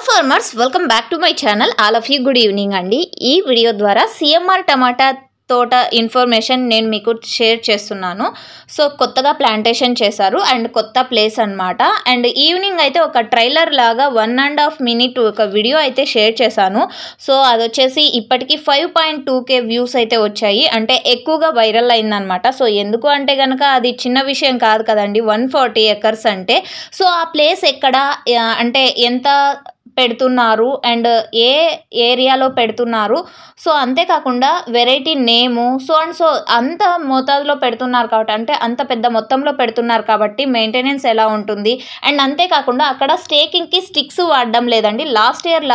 farmers, welcome back to my channel. All of you, good evening అండి. ఈ video ద్వారా CMR టమాటా తోట information నేను మీకు షేర్ చేస్తున్నాను. సో కొత్తగా ప్లాంటేషన్ చేశారు అండ్ కొత్త ప్లేస్ అన్నమాట. అండ్ ఈవినింగ్ అయితే ఒక ట్రైలర్ లాగా 1.5 మినిట్ ఒక వీడియో అయితే షేర్ చేశాను. సో అది వచ్చేసి ఇప్పటికి 5.2K వ్యూస్ అయితే వచ్చాయి. అంటే ఎక్కువగా వైరల్ అయిందనమాట. సో ఎందుకు అంటే కనుక అది చిన్న విషయం కాదు కదండి, 140 acres అంటే. సో ఆ ప్లేస్ ఎక్కడ అంటే ఎంత పెడుతున్నారు అండ్ ఏ ఏరియాలో పెడుతున్నారు, సో అంతేకాకుండా వెరైటీ నేము సో అంత మోతాదులో పెడుతున్నారు కాబట్టి, అంటే అంత పెద్ద మొత్తంలో పెడుతున్నారు కాబట్టి మెయింటెనెన్స్ ఎలా ఉంటుంది. అండ్ అంతేకాకుండా అక్కడ స్టేకింగ్కి స్టిక్స్ వాడడం లేదండి. లాస్ట్ ఇయర్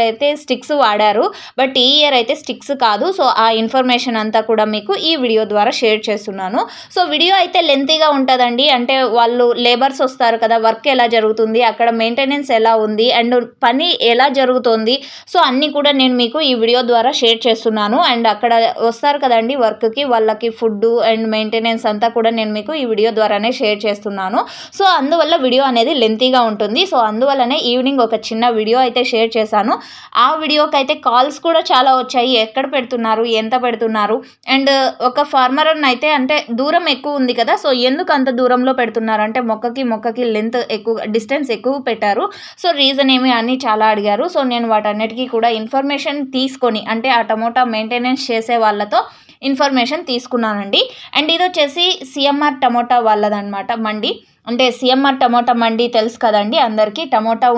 అయితే స్టిక్స్ వాడారు, బట్ ఈ ఇయర్ అయితే స్టిక్స్ కాదు. సో ఆ ఇన్ఫర్మేషన్ అంతా కూడా మీకు ఈ వీడియో ద్వారా షేర్ చేస్తున్నాను. సో వీడియో అయితే లెంతీగా ఉంటుందండి. అంటే వాళ్ళు లేబర్స్ వస్తారు కదా, వర్క్ ఎలా జరుగుతుంది, అక్కడ మెయింటెనెన్స్ ఎలా ఉంది అండ్ పని ఎలా జరుగుతుంది, సో అన్నీ కూడా నేను మీకు ఈ వీడియో ద్వారా షేర్ చేస్తున్నాను. అండ్ అక్కడ వస్తారు కదండి వర్క్కి, వాళ్ళకి ఫుడ్ అండ్ మెయింటెనెన్స్ అంతా కూడా నేను మీకు ఈ వీడియో ద్వారానే షేర్ చేస్తున్నాను. సో అందువల్ల వీడియో అనేది లెంతీగా ఉంటుంది. సో అందువల్లనే ఈవినింగ్ ఒక చిన్న వీడియో అయితే షేర్ చేశాను. ఆ వీడియోకి అయితే కాల్స్ కూడా చాలా వచ్చాయి. ఎక్కడ పెడుతున్నారు, ఎంత పెడుతున్నారు, అండ్ ఒక ఫార్మర్ అయితే అంటే దూరం ఎక్కువ ఉంది కదా, సో ఎందుకు అంత దూరంలో పెడుతున్నారు అంటే మొక్కకి లెంత్ ఎక్కువ, డిస్టెన్స్ ఎక్కువ పెట్టారు. సో రీజన్ ఏమి అని చాలా అడిగారు. సో నేను వాటన్నిటికీ కూడా ఇన్ఫర్మేషన్ తీసుకొని, అంటే ఆ టమోటా మెయింటెనెన్స్ చేసే వాళ్ళతో ఇన్ఫర్మేషన్ తీసుకున్నానండి. అండ్ ఇది వచ్చేసి CMR టమోటా వాళ్ళదన్నమాట మండి. అంటే CMR టమోటా మండి తెలుసు కదండి అందరికీ. టమోటా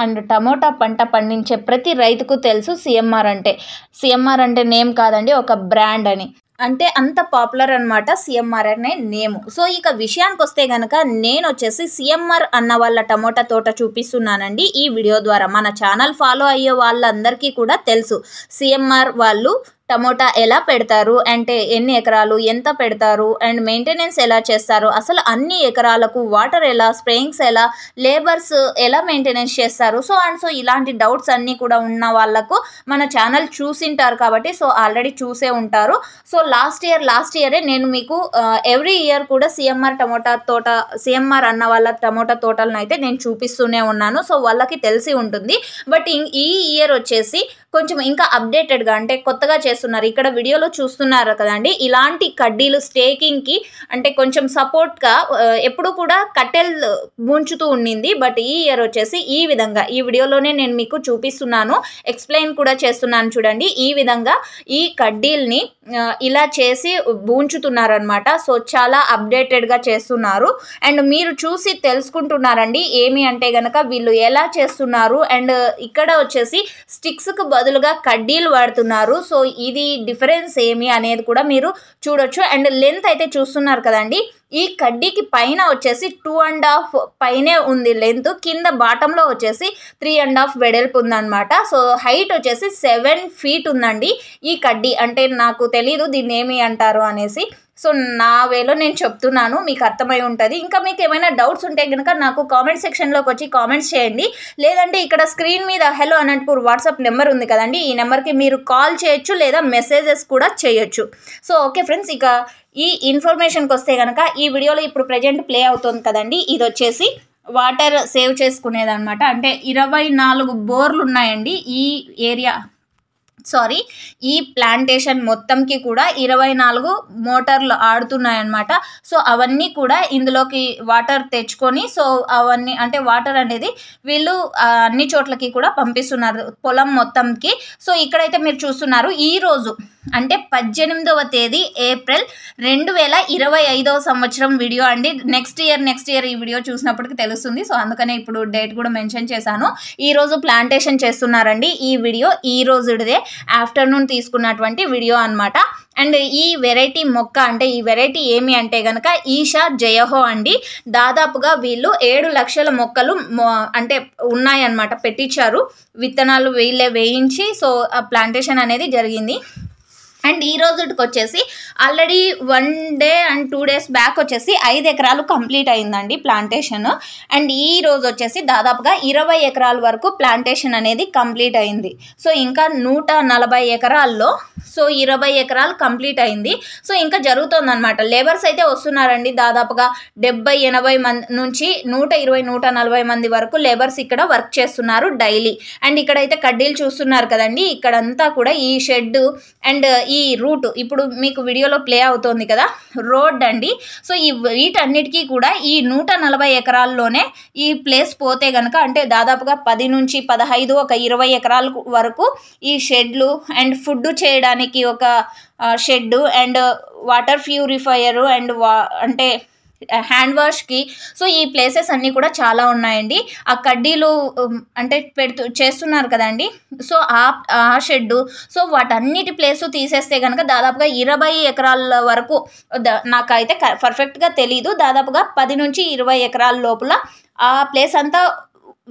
అండ్ టమోటా పంట పండించే ప్రతి రైతుకు తెలుసు CMR అంటే నేమ్ కాదండి, ఒక బ్రాండ్ అని. అంటే అంత పాపులర్ అనమాట CMR అనే నేము. సో ఇక విషయానికి వస్తే కనుక నేను వచ్చేసి CMR అన్న వాళ్ళ టమోటా తోట చూపిస్తున్నానండి ఈ వీడియో ద్వారా. మన ఛానల్ ఫాలో అయ్యే వాళ్ళందరికీ కూడా తెలుసు CMR వాళ్ళు టమోటా ఎలా పెడతారు, అంటే ఎన్ని ఎకరాలు, ఎంత పెడతారు అండ్ మెయింటెనెన్స్ ఎలా చేస్తారు, అసలు అన్ని ఎకరాలకు వాటర్ ఎలా, స్ప్రేయింగ్స్ ఎలా, లేబర్స్ ఎలా మెయింటెనెన్స్ చేస్తారు, సో ఇలాంటి డౌట్స్ అన్నీ కూడా ఉన్న వాళ్ళకు మన ఛానల్ చూసింటారు కాబట్టి సో ఆల్రెడీ చూసే ఉంటారు. సో లాస్ట్ ఇయరే నేను మీకు ఎవ్రీ ఇయర్ కూడా CMR అన్న వాళ్ళ టమోటా తోటలను అయితే నేను చూపిస్తూనే ఉన్నాను. సో వాళ్ళకి తెలిసి ఉంటుంది. బట్ ఈ ఇయర్ వచ్చేసి కొంచెం ఇంకా అప్డేటెడ్గా, అంటే కొత్తగా చేస్తున్నారు. ఇక్కడ వీడియోలో చూస్తున్నారు కదండి, ఇలాంటి కడ్డీలు స్టేకింగ్కి అంటే కొంచెం సపోర్ట్గా ఎప్పుడు కూడా కట్టెలు ముంచుతూ ఉండింది. బట్ ఈ ఇయర్ వచ్చేసి ఈ విధంగా ఈ వీడియోలోనే నేను మీకు చూపిస్తున్నాను, ఎక్స్ప్లెయిన్ కూడా చేస్తున్నాను చూడండి. ఈ విధంగా ఈ కడ్డీల్ని ఇలా చేసి బూంచుతున్నారనమాట. సో చాలా అప్డేటెడ్గా చేస్తున్నారు అండ్ మీరు చూసి తెలుసుకుంటున్నారండి ఏమి అంటే గనక వీళ్ళు ఎలా చేస్తున్నారు. అండ్ ఇక్కడ వచ్చేసి స్టిక్స్కు బదులుగా కడ్డీలు వాడుతున్నారు. సో ఇది డిఫరెన్స్ ఏమి అనేది కూడా మీరు చూడొచ్చు. అండ్ లెంత్ అయితే చూస్తున్నారు కదండి, ఈ కడ్డీకి పైన వచ్చేసి 2.5 పైనే ఉంది లెంత్, కింద బాటంలో వచ్చేసి 3.5 వెడల్పు ఉందన్నమాట. సో హైట్ వచ్చేసి 7 feet ఉందండి ఈ కడ్డీ. అంటే నాకు తెలీదు దీన్ని ఏమి అంటారు అనేసి, సో నా వేలో నేను చెప్తున్నాను, మీకు అర్థమై ఉంటుంది. ఇంకా మీకు ఏమైనా డౌట్స్ ఉంటే కనుక నాకు కామెంట్ సెక్షన్లోకి వచ్చి కామెంట్స్ చేయండి. లేదంటే ఇక్కడ స్క్రీన్ మీద హలో అనంతపూర్ వాట్సాప్ నెంబర్ ఉంది కదండి, ఈ నెంబర్కి మీరు కాల్ చేయొచ్చు లేదా మెసేజెస్ కూడా చేయొచ్చు. సో ఓకే ఫ్రెండ్స్, ఇక ఈ ఇన్ఫర్మేషన్కి వస్తే కనుక ఈ వీడియోలో ఇప్పుడు ప్రజెంట్ ప్లే అవుతుంది కదండి, ఇది వచ్చేసి వాటర్ సేవ్ చేసుకునేదన్నమాట. అంటే 24 బోర్లు ఉన్నాయండి ఈ ప్లాంటేషన్ మొత్తంకి కూడా 24 మోటార్లు ఆడుతున్నాయన్నమాట. సో అవన్నీ కూడా ఇందులోకి వాటర్ తెచ్చుకొని, సో అవన్నీ అంటే వాటర్ అనేది వీళ్ళు అన్ని చోట్లకి కూడా పంపిస్తున్నారు పొలం మొత్తంకి. సో ఇక్కడైతే మీరు చూస్తున్నారు ఈ రోజు అంటే 18వ తేదీ ఏప్రిల్ 2025వ సంవత్సరం వీడియో అండి. నెక్స్ట్ ఇయర్ ఈ వీడియో చూసినప్పటికి తెలుస్తుంది. సో అందుకనే ఇప్పుడు డేట్ కూడా మెన్షన్ చేశాను. ఈరోజు ప్లాంటేషన్ చేస్తున్నారండి. ఈ వీడియో ఈ రోజుదే ఆఫ్టర్నూన్ తీసుకున్నటువంటి వీడియో అనమాట. అండ్ ఈ వెరైటీ మొక్క అంటే ఈ వెరైటీ ఏమి అంటే కనుక ఈషా జయహో అండి. దాదాపుగా వీళ్ళు 7 లక్షల మొక్కలు అంటే ఉన్నాయన్నమాట, పెట్టించారు. విత్తనాలు వీళ్ళే వేయించి సో ఆ ప్లాంటేషన్ అనేది జరిగింది. అండ్ ఈ రోజుకి వచ్చేసి already 1 day and 2 days back వచ్చేసి 5 ఎకరాలు కంప్లీట్ అయిందండి ప్లాంటేషన్. అండ్ ఈ రోజు వచ్చేసి దాదాపుగా 20 ఎకరాల వరకు ప్లాంటేషన్ అనేది కంప్లీట్ అయింది. సో ఇంకా 140 ఎకరాల్లో 20 ఎకరాలు కంప్లీట్ అయింది. సో ఇంకా జరుగుతుందన్నమాట. లేబర్స్ అయితే వస్తున్నారండి. దాదాపుగా 70-80 మంది నుంచి 120-140 మంది వరకు లేబర్స్ ఇక్కడ వర్క్ చేస్తున్నారు డైలీ. అండ్ ఇక్కడైతే కడ్డీలు చూస్తున్నారు కదండి, ఇక్కడంతా కూడా ఈ షెడ్ అండ్ ఈ రూట్ ఇప్పుడు మీకు వీడియోలో ప్లే అవుతోంది కదా, రోడ్ అండి. సో ఈ వీటన్నిటికీ కూడా ఈ 140 ఎకరాల్లోనే ఈ ప్లేస్ పోతే కనుక అంటే దాదాపుగా 10 నుంచి 15 ఒక 20 ఎకరాల వరకు ఈ షెడ్లు అండ్ ఫుడ్ చేయడానికి ఒక shed and water purifier and అంటే హ్యాండ్ వాష్కి. సో ఈ ప్లేసెస్ అన్నీ కూడా చాలా ఉన్నాయండి. ఆ కడ్డీలు అంటే చేస్తున్నారు కదండి, సో ఆ షెడ్డు. సో వాటన్నిటి ప్లేసు తీసేస్తే కనుక దాదాపుగా 20 ఎకరాల వరకు, నాకైతే పర్ఫెక్ట్గా తెలీదు, దాదాపుగా 10 నుంచి 20 ఎకరాల లోపల ఆ ప్లేస్ అంతా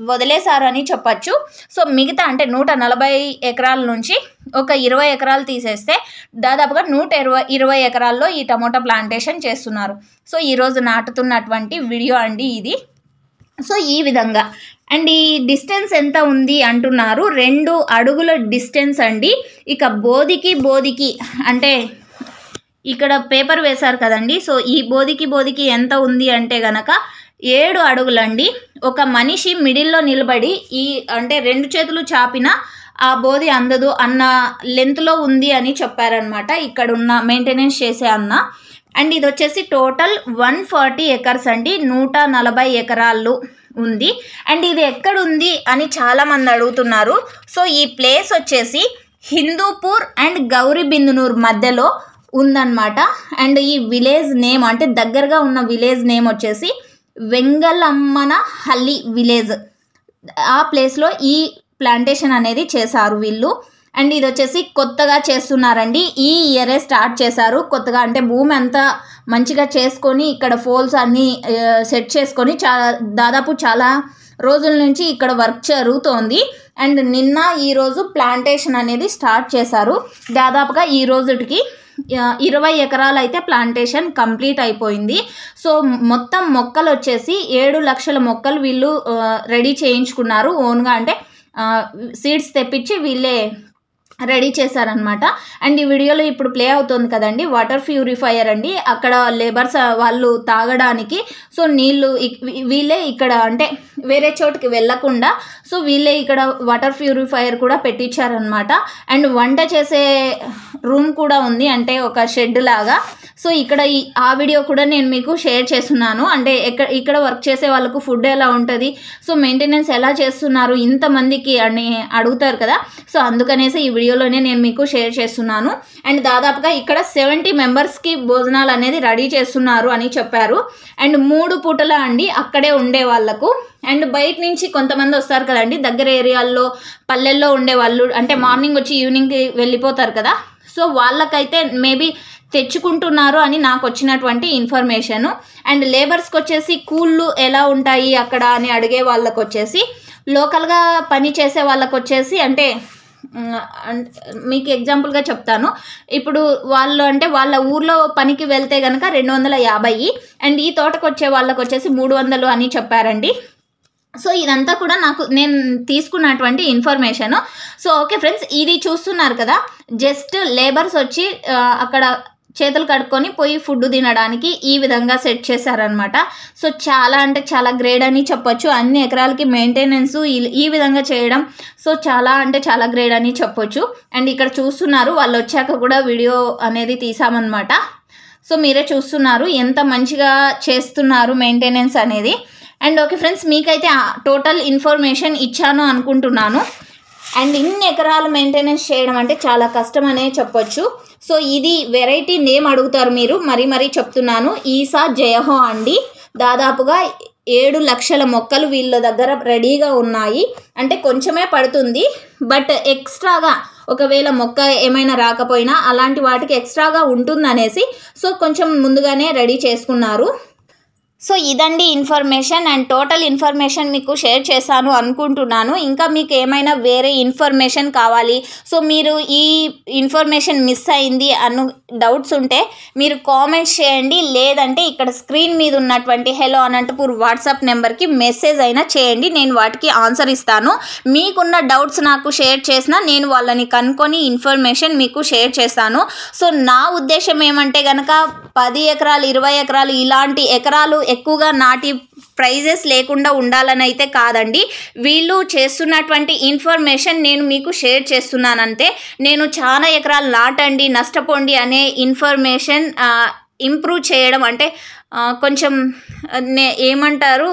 వదిలేశారని చెప్పచ్చు. సో మిగతా అంటే 140 ఎకరాల నుంచి ఒక 20 ఎకరాలు తీసేస్తే దాదాపుగా 120 ఎకరాల్లో ఈ టమోటా ప్లాంటేషన్ చేస్తున్నారు. సో ఈరోజు నాటుతున్నటువంటి వీడియో అండి ఇది. సో ఈ విధంగా అండ్ ఈ డిస్టెన్స్ ఎంత ఉంది అంటున్నారు, 2 అడుగుల డిస్టెన్స్ అండి. ఇక బోధికి అంటే ఇక్కడ పేపర్ వేశారు కదండి, సో ఈ బోధికి ఎంత ఉంది అంటే గనక 7 అడుగులండి. ఒక మనిషి మిడిల్లో నిలబడి ఈ అంటే 2 చేతులు చాపిన ఆ బోధి అందదు అన్న లెంత్లో ఉంది అని చెప్పారనమాట ఇక్కడున్న మెయింటెనెన్స్ చేసే అన్న. అండ్ ఇది వచ్చేసి టోటల్ 140 ఎకర్స్ అండి, 140 ఎకరాలు ఉంది. అండ్ ఇది ఎక్కడుంది అని చాలామంది అడుగుతున్నారు. సో ఈ ప్లేస్ వచ్చేసి హిందూపూర్ అండ్ గౌరీబిందనూర్ మధ్యలో ఉందన్నమాట. అండ్ ఈ విలేజ్ నేమ్ అంటే దగ్గరగా ఉన్న విలేజ్ నేమ్ వచ్చేసి వెంగళమ్మన హల్లి విలేజ్. ఆ ప్లేస్లో ఈ ప్లాంటేషన్ అనేది చేశారు వీళ్ళు. అండ్ ఇది వచ్చేసి కొత్తగా చేస్తున్నారండి, ఈ ఇయరే స్టార్ట్ చేశారు కొత్తగా. అంటే భూమి అంతా మంచిగా చేసుకొని ఇక్కడ ఫోల్స్ అన్నీ సెట్ చేసుకొని దాదాపు చాలా రోజుల నుంచి ఇక్కడ వర్క్ జరుగుతోంది. అండ్ నిన్న ఈరోజు ప్లాంటేషన్ అనేది స్టార్ట్ చేశారు. దాదాపుగా ఈ రోజుకి 20 ఎకరాలు అయితే ప్లాంటేషన్ కంప్లీట్ అయిపోయింది. సో మొత్తం మొక్కలు వచ్చేసి 7 లక్షల మొక్కలు వీళ్ళు రెడీ చేయించుకున్నారు ఓన్గా. అంటే సీడ్స్ తెప్పించి వీళ్ళే రెడీ చేశారనమాట. అండ్ ఈ వీడియోలో ఇప్పుడు ప్లే అవుతుంది కదండి వాటర్ ప్యూరిఫైయర్ అండి, అక్కడ లేబర్స్ వాళ్ళు తాగడానికి. సో నీళ్ళు వీళ్ళే ఇక్కడ అంటే వేరే చోటుకి వెళ్ళకుండా సో వీళ్ళే ఇక్కడ వాటర్ ప్యూరిఫైయర్ కూడా పెట్టించారనమాట. అండ్ వంట చేసే రూమ్ కూడా ఉంది, అంటే ఒక షెడ్ లాగా. సో ఇక్కడ ఆ వీడియో కూడా నేను మీకు షేర్ చేస్తున్నాను. అంటే ఇక్కడ వర్క్ చేసే వాళ్ళకు ఫుడ్ ఎలా ఉంటుంది, సో మెయింటెనెన్స్ ఎలా చేస్తున్నారు ఇంతమందికి అని అడుగుతారు కదా. సో అందుకనేసి ఈ వీడియోలోనే నేను మీకు షేర్ చేస్తున్నాను. అండ్ దాదాపుగా ఇక్కడ 70 మెంబర్స్కి భోజనాలు అనేది రెడీ చేస్తున్నారు అని చెప్పారు. అండ్ 3 పూటల అండి అక్కడే ఉండే వాళ్ళకు. అండ్ బయట నుంచి కొంతమంది వస్తారు కదండి, దగ్గర ఏరియాల్లో పల్లెల్లో ఉండే వాళ్ళు, అంటే మార్నింగ్ వచ్చి ఈవినింగ్కి వెళ్ళిపోతారు కదా. సో వాళ్ళకైతే మేబీ తెచ్చుకుంటున్నారు అని నాకు వచ్చినటువంటి ఇన్ఫర్మేషను. అండ్ లేబర్స్కి వచ్చేసి కూళ్ళు ఎలా ఉంటాయి అక్కడ అని అడిగే వాళ్ళకు వచ్చేసి, లోకల్గా పని చేసే వాళ్ళకు వచ్చేసి అంటే మీకు ఎగ్జాంపుల్గా చెప్తాను. ఇప్పుడు వాళ్ళు అంటే వాళ్ళ ఊర్లో పనికి వెళ్తే కనుక 250, అండ్ ఈ తోటకు వచ్చే వాళ్ళకు వచ్చేసి 300 అని చెప్పారండి. సో ఇదంతా కూడా నేను తీసుకున్నటువంటి ఇన్ఫర్మేషను. సో ఓకే ఫ్రెండ్స్, ఇది చూస్తున్నారు కదా, జస్ట్ లేబర్స్ వచ్చి అక్కడ చేతులు కడుక్కొని పోయి ఫుడ్ తినడానికి ఈ విధంగా సెట్ చేశారనమాట. సో చాలా అంటే చాలా గ్రేట్ అని చెప్పొచ్చు. అన్ని ఎకరాలకి మెయింటెనెన్స్ ఈ విధంగా చేయడం సో చాలా అంటే చాలా గ్రేట్ అని చెప్పొచ్చు. అండ్ ఇక్కడ చూస్తున్నారు, వాళ్ళు వచ్చాక కూడా వీడియో అనేది తీసామన్నమాట. సో మీరే చూస్తున్నారు ఎంత మంచిగా చేస్తున్నారు మెయింటెనెన్స్ అనేది. అండ్ ఓకే ఫ్రెండ్స్, మీకైతే టోటల్ ఇన్ఫర్మేషన్ ఇచ్చాను అనుకుంటున్నాను. అండ్ ఇన్ని ఎకరాలు మెయింటెనెన్స్ చేయడం అంటే చాలా కష్టం అనే చెప్పొచ్చు. సో ఇది వెరైటీ నేమ్ అడుగుతారు మీరు, మరీ చెప్తున్నాను. ఈసా జయహో అండి. దాదాపుగా 7 లక్షల మొక్కలు వీళ్ళ దగ్గర రెడీగా ఉన్నాయి. అంటే కొంచెమే పడుతుంది, బట్ ఎక్స్ట్రాగా ఒకవేళ మొక్క ఏమైనా రాకపోయినా అలాంటి వాటికి ఎక్స్ట్రాగా ఉంటుందనేసి సో కొంచెం ముందుగానే రెడీ చేసుకున్నారు. సో ఇదండి ఇన్ఫర్మేషన్ అండ్ టోటల్ ఇన్ఫర్మేషన్ మీకు షేర్ చేశాను అనుకుంటున్నాను. ఇంకా మీకు ఏమైనా వేరే ఇన్ఫర్మేషన్ కావాలి, సో మీరు ఈ ఇన్ఫర్మేషన్ మిస్ అయింది డౌట్స్ ఉంటే మీరు కామెంట్స్ చేయండి, లేదంటే ఇక్కడ స్క్రీన్ మీద ఉన్నటువంటి హెలో అనంతపూర్ వాట్సాప్ నెంబర్కి మెసేజ్ అయినా చేయండి, నేను వాటికి ఆన్సర్ ఇస్తాను. మీకున్న డౌట్స్ నాకు షేర్ చేసినా నేను వాళ్ళని కనుక్కొని ఇన్ఫర్మేషన్ మీకు షేర్ చేస్తాను. సో నా ఉద్దేశం ఏమంటే కనుక 10 ఎకరాలు 20 ఎకరాలు ఇలాంటి ఎకరాలు ఎక్కువగా నాటి ప్రైజెస్ లేకుండా ఉండాలని అయితే కాదండి. వీళ్ళు చేస్తున్నటువంటి ఇన్ఫర్మేషన్ నేను మీకు షేర్ చేస్తున్నానంతే. నేను చాలా ఎకరాలు నాటండి నష్టపోండి అనే ఇన్ఫర్మేషన్ ఇంప్రూవ్ చేయడం అంటే కొంచెం ఏమంటారు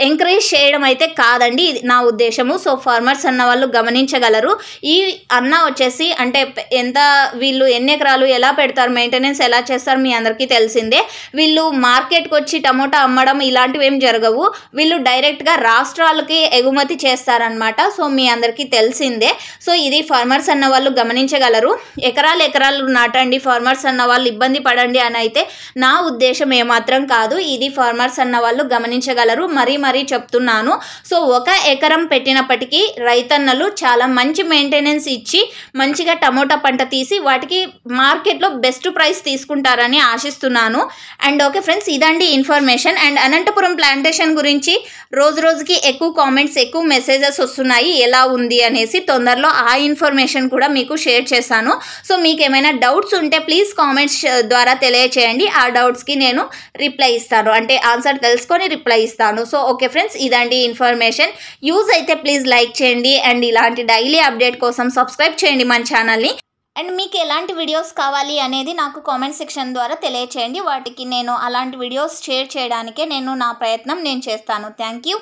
ఎంకరేజ్ చేయడం అయితే కాదండి, ఇది నా ఉద్దేశము. సో ఫార్మర్స్ అన్న వాళ్ళు గమనించగలరు. ఈ అన్న వచ్చేసి అంటే ఎంత వీళ్ళు ఎన్ని ఎకరాలు ఎలా పెడతారు, మెయింటెనెన్స్ ఎలా చేస్తారు మీ అందరికీ తెలిసిందే. వీళ్ళు మార్కెట్కి వచ్చి టమోటా అమ్మడం ఇలాంటివి ఏం జరగవు, వీళ్ళు డైరెక్ట్గా రాష్ట్రాలకి ఎగుమతి చేస్తారనమాట. సో మీ అందరికీ తెలిసిందే. సో ఇది ఫార్మర్స్ అన్న వాళ్ళు గమనించగలరు. ఎకరాలు నాటండి ఫార్మర్స్ అన్న వాళ్ళు ఇబ్బంది పడండి అని అయితే నా ఉద్దేశం ఏమాత్రం కాదు. ఇది ఫార్మర్స్ అన్న వాళ్ళు గమనించగలరు, మరీ చెప్తున్నాను. సో 1 ఎకరం పెట్టినప్పటికీ రైతన్నలు చాలా మంచి మెయింటెనెన్స్ ఇచ్చి మంచిగా టమోటా పంట తీసి వాటికి మార్కెట్లో బెస్ట్ ప్రైస్ తీసుకుంటారని ఆశిస్తున్నాను. అండ్ ఓకే ఫ్రెండ్స్, ఇదండి ఇన్ఫర్మేషన్. అండ్ అనంతపురం ప్లాంటేషన్ గురించి రోజుకి ఎక్కువ కామెంట్స్ ఎక్కువ మెసేజెస్ వస్తున్నాయి ఎలా ఉంది అనేసి. తొందరలో ఆ ఇన్ఫర్మేషన్ కూడా మీకు షేర్ చేశాను. సో మీకు ఏమైనా డౌట్స్ ఉంటే ప్లీజ్ కామెంట్స్ ద్వారా తెలియచేయండి, ఆ డౌట్స్కి నేను రిప్లై ఇస్తాను, అంటే ఆన్సర్ తెలుసుకొని రిప్లై ఇస్తాను. సో ఓకే ఫ్రెండ్స్, ఇదండి ఇన్ఫర్మేషన్. యూజ్ అయితే ప్లీజ్ లైక్ చేయండి అండ్ ఇలాంటి డైలీ అప్డేట్ కోసం సబ్స్క్రైబ్ చేయండి మన ఛానల్ని. అండ్ మీకు ఎలాంటి వీడియోస్ కావాలి అనేది నాకు కామెంట్ సెక్షన్ ద్వారా తెలియచేయండి, వాటికి నేను అలాంటి వీడియోస్ షేర్ చేయడానికే నా ప్రయత్నం నేను చేస్తాను. Thank you.